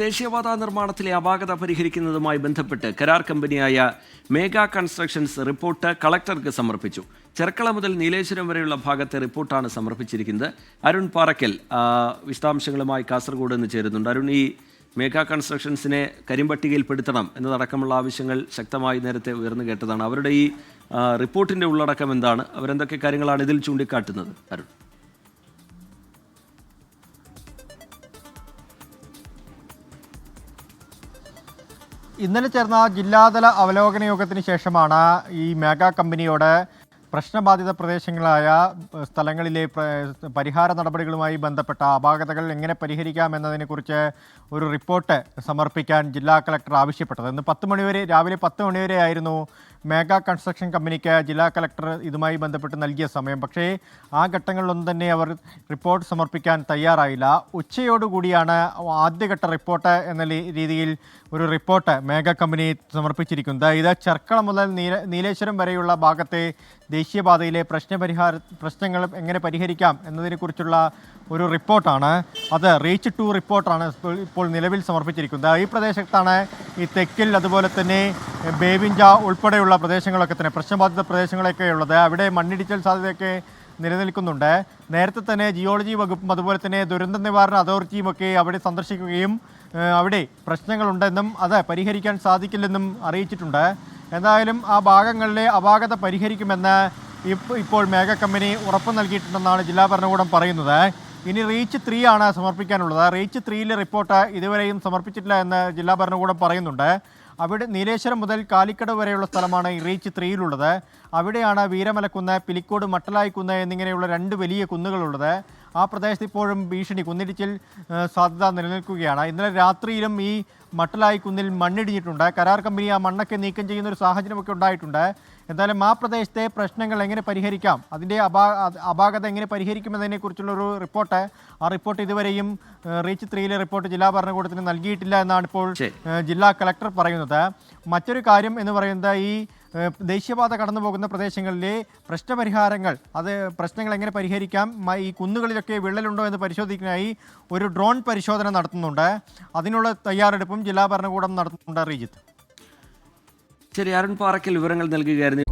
ദേശീയപാതാ നിർമ്മാണത്തിലെ അപാകത പരിഹരിക്കുന്നതുമായി ബന്ധപ്പെട്ട് കരാർ കമ്പനിയായ മേഗ കൺസ്ട്രക്ഷൻസ് റിപ്പോർട്ട് കളക്ടർക്ക് സമർപ്പിച്ചു. ചെർക്കള മുതൽ നീലേശ്വരം വരെയുള്ള ഭാഗത്തെ റിപ്പോർട്ടാണ് സമർപ്പിച്ചിരിക്കുന്നത്. അരുൺ പാറക്കൽ വിശദാംശങ്ങളുമായി കാസർഗോഡ് നിന്ന് ചേരുന്നുണ്ട്. അരുൺ, ഈ മേഗ കൺസ്ട്രക്ഷൻസിനെ കരിമ്പട്ടികയിൽപ്പെടുത്തണം എന്നതടക്കമുള്ള ആവശ്യങ്ങൾ ശക്തമായി നേരത്തെ ഉയർന്നു കേട്ടതാണ്. അവരുടെ ഈ റിപ്പോർട്ടിന്റെ ഉള്ളടക്കം എന്താണ്? അവരെന്തൊക്കെ കാര്യങ്ങളാണ് ഇതിൽ ചൂണ്ടിക്കാട്ടുന്നത്? അരുൺ. ഇന്നലെ ചേർന്ന ജില്ലാതല അവലോകന യോഗത്തിന് ശേഷമാണ് ഈ മേഗ കമ്പനിയോട് പ്രശ്നബാധിത പ്രദേശങ്ങളായ സ്ഥലങ്ങളിലെ പരിഹാര നടപടികളുമായി ബന്ധപ്പെട്ട അപാകതകൾ എങ്ങനെ പരിഹരിക്കാമെന്നതിനെക്കുറിച്ച് ഒരു റിപ്പോർട്ട് സമർപ്പിക്കാൻ ജില്ലാ കളക്ടർ ആവശ്യപ്പെട്ടത്. ഇന്ന് രാവിലെ 10 മണിവരെ ആയിരുന്നു മേഗ കൺസ്ട്രക്ഷൻ കമ്പനിക്ക് ജില്ലാ കളക്ടർ ഇതുമായി ബന്ധപ്പെട്ട് നൽകിയ സമയം. പക്ഷേ ആ ഘട്ടങ്ങളിലൊന്നും തന്നെ അവർ റിപ്പോർട്ട് സമർപ്പിക്കാൻ തയ്യാറായില്ല. ഉച്ചയോടുകൂടിയാണ് ആദ്യഘട്ട റിപ്പോർട്ട് എന്ന രീതിയിൽ ഒരു റിപ്പോർട്ട് മേഗ കമ്പനി സമർപ്പിച്ചിരിക്കുന്നത്. ഇത് ചെർക്കള മുതൽ നീലേശ്വരം വരെയുള്ള ഭാഗത്തെ ദേശീയപാതയിലെ പ്രശ്നങ്ങൾ എങ്ങനെ പരിഹരിക്കാം എന്നതിനെക്കുറിച്ചുള്ള ഒരു റിപ്പോർട്ടാണ്. അത് റീച്ച് 2 റിപ്പോർട്ടാണ് ഇപ്പോൾ നിലവിൽ സമർപ്പിച്ചിരിക്കുന്നത്. ഈ പ്രദേശത്താണ് ഈ തെക്കിൽ, അതുപോലെ തന്നെ ബേവിഞ്ച ഉൾപ്പെടെയുള്ള പ്രദേശങ്ങളൊക്കെ തന്നെ പ്രശ്നബാധിത പ്രദേശങ്ങളൊക്കെ ഉള്ളത്. അവിടെ മണ്ണിടിച്ചൽ സാധ്യതയൊക്കെ നിലനിൽക്കുന്നുണ്ട്. നേരത്തെ തന്നെ ജിയോളജി വകുപ്പും അതുപോലെ തന്നെ ദുരന്ത നിവാരണ അതോറിറ്റിയും ഒക്കെ അവിടെ സന്ദർശിക്കുകയും അവിടെ പ്രശ്നങ്ങളുണ്ടെന്നും അത് പരിഹരിക്കാൻ സാധിക്കില്ലെന്നും അറിയിച്ചിട്ടുണ്ട്. എന്തായാലും ആ ഭാഗങ്ങളിലെ അപാകത പരിഹരിക്കുമെന്ന് ഇപ്പോൾ മേഗ കമ്പനി ഉറപ്പ് നൽകിയിട്ടുണ്ടെന്നാണ് ജില്ലാ ഭരണകൂടം പറയുന്നത്. ഇനി റീച്ച് 3 ആണ് സമർപ്പിക്കാനുള്ളത്. റീച്ച് 3ലെ റിപ്പോർട്ട് ഇതുവരെയും സമർപ്പിച്ചിട്ടില്ല എന്ന് ജില്ലാ ഭരണകൂടം പറയുന്നുണ്ട്. അവിടെ നീലേശ്വരം മുതൽ കാലിക്കട് വരെയുള്ള സ്ഥലമാണ് ഈ റീച്ച് 3യിലുള്ളത്. അവിടെയാണ് വീരമലക്കുന്ന്, പിലിക്കോട്, മട്ടലായിക്കുന്ന് എന്നിങ്ങനെയുള്ള 2 വലിയ കുന്നുകളുള്ളത്. ആ പ്രദേശത്ത് ഇപ്പോഴും ഭീഷണി, കുന്നിടിച്ചിൽ സാധ്യത നിലനിൽക്കുകയാണ്. ഇന്നലെ രാത്രിയിലും ഈ മട്ടലായി കുന്നിൽ മണ്ണിടിഞ്ഞിട്ടുണ്ട്. കരാർ കമ്പനി ആ മണ്ണൊക്കെ നീക്കം ചെയ്യുന്ന ഒരു സാഹചര്യമൊക്കെ ഉണ്ടായിട്ടുണ്ട്. എന്തായാലും ആ പ്രദേശത്തെ പ്രശ്നങ്ങൾ എങ്ങനെ പരിഹരിക്കാം, അതിൻ്റെ അപാകത എങ്ങനെ പരിഹരിക്കുമെന്നതിനെക്കുറിച്ചുള്ളൊരു റിപ്പോർട്ട്, ആ റിപ്പോർട്ട് ഇതുവരെയും റീച്ച് 3ലെ റിപ്പോർട്ട് ജില്ലാ ഭരണകൂടത്തിന് നൽകിയിട്ടില്ല എന്നാണ് ഇപ്പോൾ ജില്ലാ കളക്ടർ പറയുന്നത്. മറ്റൊരു കാര്യം എന്ന് പറയുന്നത് ഈ ദേശീയപാത കടന്നു പോകുന്ന പ്രദേശങ്ങളിലെ പ്രശ്നപരിഹാരങ്ങൾ, പ്രശ്നങ്ങൾ എങ്ങനെ പരിഹരിക്കാം, ഈ കുന്നുകളിലൊക്കെ വിള്ളലുണ്ടോ എന്ന് പരിശോധിക്കാനായി ഒരു ഡ്രോൺ പരിശോധന നടത്തുന്നുണ്ട്. അതിനുള്ള തയ്യാറെടുപ്പും ജില്ലാ ഭരണകൂടം നടത്തുന്നുണ്ട്. റീജിത്ത്. ശരി, അരുൺ പാറക്കൽ വിവരങ്ങൾ നൽകുകയായിരുന്നു.